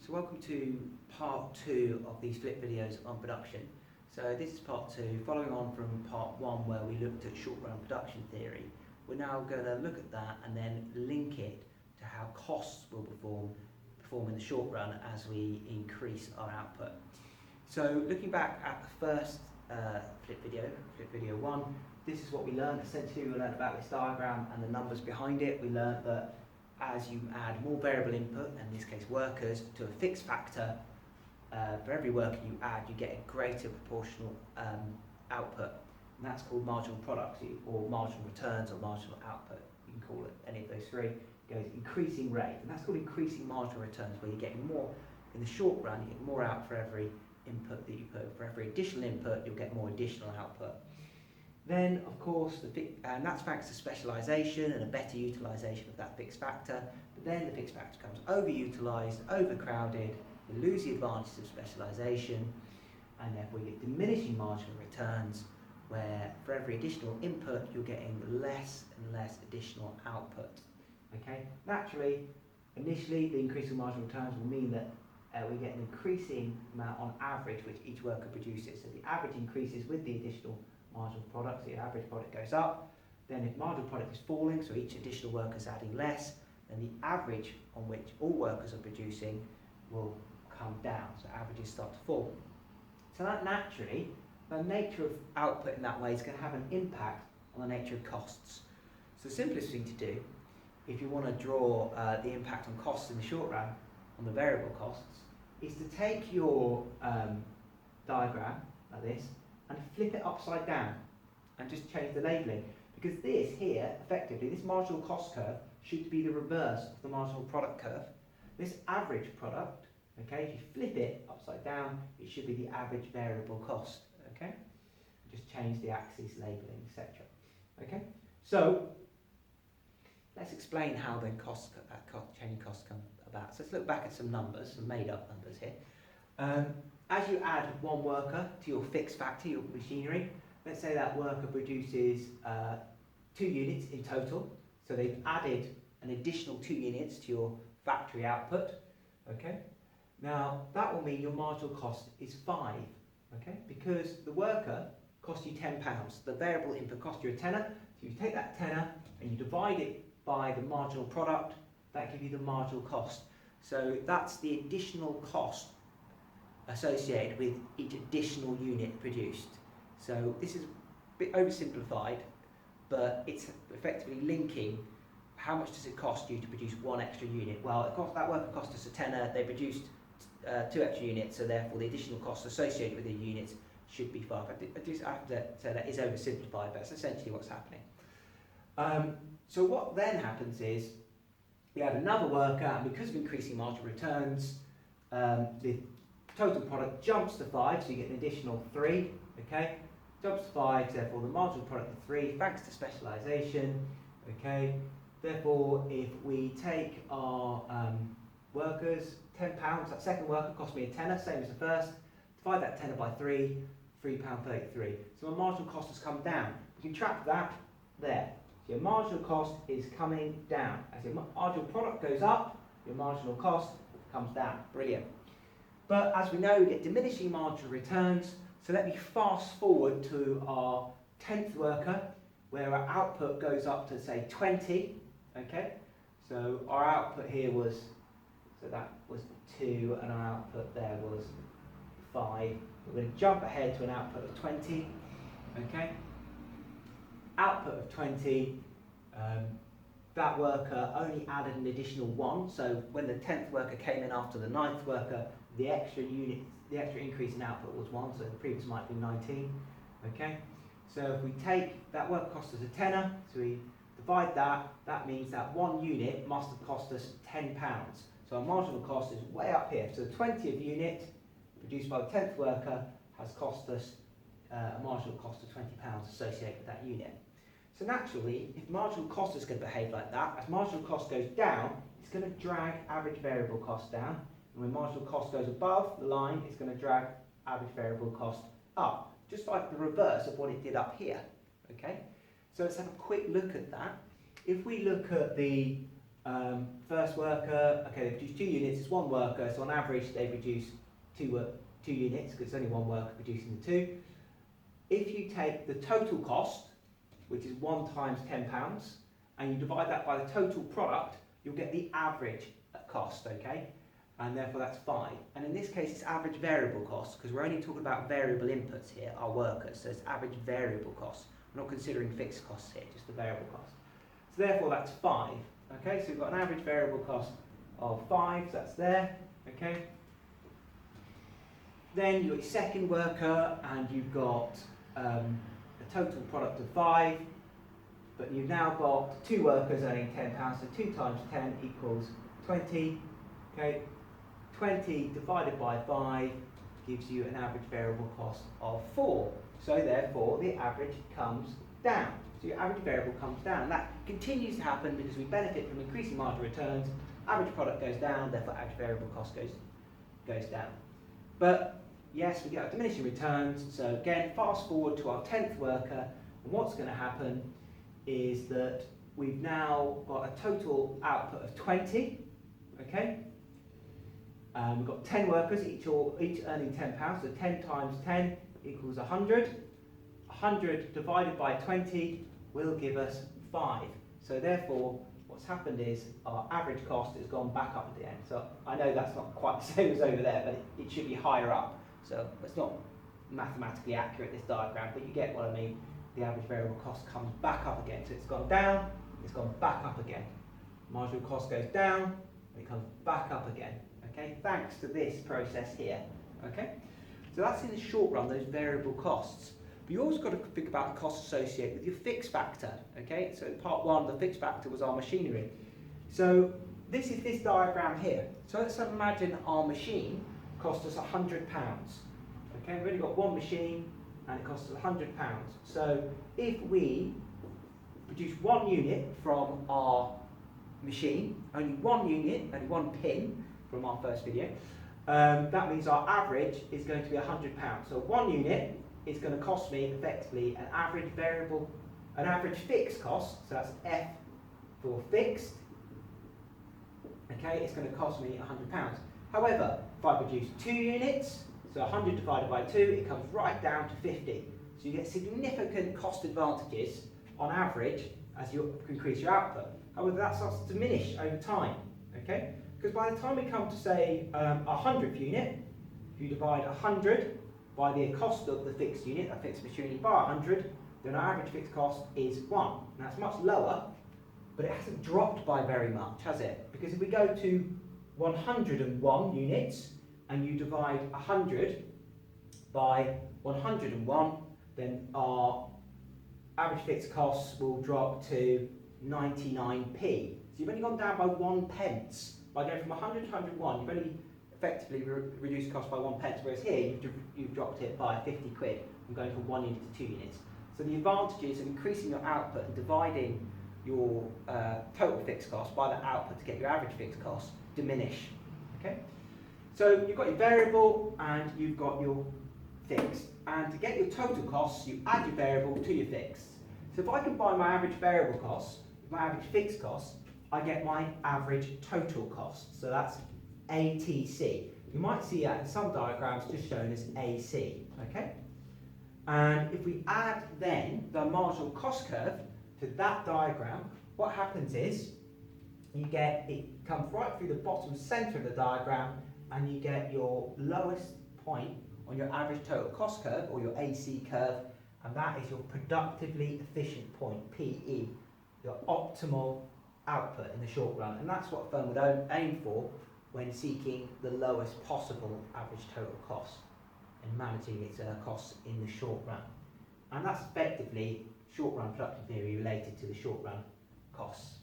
So welcome to part 2 of these flip videos on production. So this is part 2, following on from part 1 where we looked at short run production theory. We're now going to look at that and then link it to how costs will perform in the short run as we increase our output. So looking back at the first flip video 1, this is what we learned. Essentially we learned about this diagram and the numbers behind it. We learned that as you add more variable input, in this case workers, to a fixed factor, for every worker you add, you get a greater proportional output. And that's called marginal product, or marginal returns, or marginal output. You can call it any of those three. It goes increasing rate, and that's called increasing marginal returns, where you're getting more in the short run. You get more out for every input that you put. For every additional input, you'll get more additional output. Then, of course, and that's thanks to specialisation and a better utilisation of that fixed factor. But then the fixed factor becomes overutilised, overcrowded, you lose the advantages of specialisation, and therefore you get diminishing marginal returns, where for every additional input you're getting less and less additional output. Okay? Naturally, initially the increasing marginal returns will mean that we get an increasing amount on average which each worker produces. So the average increases with the additional marginal product, so the average product goes up. Then if marginal product is falling, so each additional worker is adding less, then the average on which all workers are producing will come down, so averages start to fall. So that naturally, the nature of output in that way is going to have an impact on the nature of costs. So the simplest thing to do, if you want to draw the impact on costs in the short run, on the variable costs, is to take your diagram like this and flip it upside down and just change the labelling, because this here, effectively, this marginal cost curve should be the reverse of the marginal product curve. This average product, okay, if you flip it upside down, it should be the average variable cost, okay? Just change the axis labelling, etc. Okay, so let's explain how then changing costs come about. So let's look back at some numbers, some made up numbers here. As you add one worker to your fixed factor, your machinery, let's say that worker produces 2 units in total, so they've added an additional 2 units to your factory output, okay? Now that will mean your marginal cost is 5, okay? Because the worker cost you £10, the variable input cost you a tenner, so you take that tenner and you divide it by the marginal product, that gives you the marginal cost. So that's the additional cost associated with each additional unit produced. So this is a bit oversimplified, but it's effectively linking how much does it cost you to produce 1 extra unit. Well, that worker cost us a tenner, they produced 2 extra units, so therefore the additional cost associated with the units should be 5. I have to say that is oversimplified, but that's essentially what's happening. So what then happens is we add another worker, and because of increasing marginal returns, the total product jumps to 5, so you get an additional 3, okay? Jumps to 5, therefore the marginal product is 3, thanks to specialisation, okay? Therefore, if we take our workers, £10, that second worker cost me a tenner, same as the first, divide that tenner by 3, £3.33. So my marginal cost has come down. You can track that there. So your marginal cost is coming down. As your marginal product goes up, your marginal cost comes down. Brilliant. But as we know, we get diminishing marginal returns. So let me fast forward to our 10th worker, where our output goes up to, say, 20. Okay? So our output here was, so that was 2, and our output there was 5. We're going to jump ahead to an output of 20. Okay? Output of 20. That worker only added an additional 1. So when the 10th worker came in after the 9th worker, the extra increase in output was 1, so the previous might be 19. Okay, so if we take that work cost us a tenner, so we divide that, that means that 1 unit must have cost us £10. So our marginal cost is way up here. So the 20th unit produced by the 10th worker has cost us a marginal cost of £20 associated with that unit. So naturally, if marginal cost is going to behave like that, as marginal cost goes down, it's going to drag average variable cost down. And when marginal cost goes above the line, it's going to drag average variable cost up, just like the reverse of what it did up here. Okay, so let's have a quick look at that. If we look at the First worker, okay, they produce 2 units, it's 1 worker, so on average they produce 2 units because it's only 1 worker producing the 2. If you take the total cost, which is 1 times £10, and you divide that by the total product, you'll get the average cost, okay? And therefore that's 5. And in this case it's average variable cost, because we're only talking about variable inputs here, our workers, so it's average variable cost. We're not considering fixed costs here, just the variable cost. So therefore that's 5. Okay, so we've got an average variable cost of 5, so that's there, okay? Then you've got your second worker, and you've got a total product of 5, but you've now got 2 workers earning £10, so 2 times 10 equals 20, okay? 20 divided by 5 gives you an average variable cost of 4, so therefore the average comes down. So your average variable comes down. And that continues to happen because we benefit from increasing marginal returns. Average product goes down, therefore average variable cost goes down. But yes, we get our diminishing returns. So again, fast forward to our 10th worker, and what's going to happen is that we've now got a total output of 20. Okay. We've got 10 workers, each earning £10. So 10 times 10 equals 100. 100 divided by 20 will give us 5. So therefore, what's happened is our average cost has gone back up at the end. So I know that's not quite the same as over there, but it should be higher up. So it's not mathematically accurate, this diagram, but you get what I mean. The average variable cost comes back up again. So it's gone down, it's gone back up again. Marginal cost goes down, and it comes back up again. Okay, thanks to this process here. Okay, so that's in the short run, those variable costs. But you also got to think about the costs associated with your fixed factor. Okay, so in part 1, the fixed factor was our machinery. So this is this diagram here. So let's imagine our machine cost us £100. Okay, we've only got 1 machine and it costs us £100. So if we produce 1 unit from our machine, only 1 unit, only 1 pin from our first video, that means our average is going to be £100. So 1 unit is going to cost me effectively an average fixed cost, so that's F for fixed. Okay, it's going to cost me £100. However, if I produce 2 units, so 100 divided by 2, it comes right down to 50. So you get significant cost advantages on average as you increase your output. However, that starts to diminish over time. Okay, because by the time we come to say 100th unit, if you divide 100 by the cost of the fixed unit, that fixed machinery, by 100, then our average fixed cost is 1. Now it's much lower, but it hasn't dropped by very much, has it? Because if we go to 101 units, and you divide 100 by 101, then our average fixed costs will drop to 99p. So you've only gone down by 1 pence. By going from 100 to 101, you've only effectively reduced cost by 1 pence, whereas here you've dropped it by 50 quid from going from 1 unit to 2 units. So the advantages of increasing your output and dividing your total fixed cost by the output to get your average fixed cost diminish. Okay? So you've got your variable and you've got your fixed. And to get your total costs, you add your variable to your fixed. So if I combine my average variable cost with my average fixed cost, I get my average total cost. So that's ATC. You might see that in some diagrams just shown as AC. Okay? And if we add then the marginal cost curve to that diagram, what happens is you get it comes right through the bottom centre of the diagram, and you get your lowest point on your average total cost curve, or your AC curve, and that is your productively efficient point, PE, your optimal output in the short run. And that's what a firm would aim for when seeking the lowest possible average total cost and managing its costs in the short run. And that's effectively short run production theory related to the short run costs.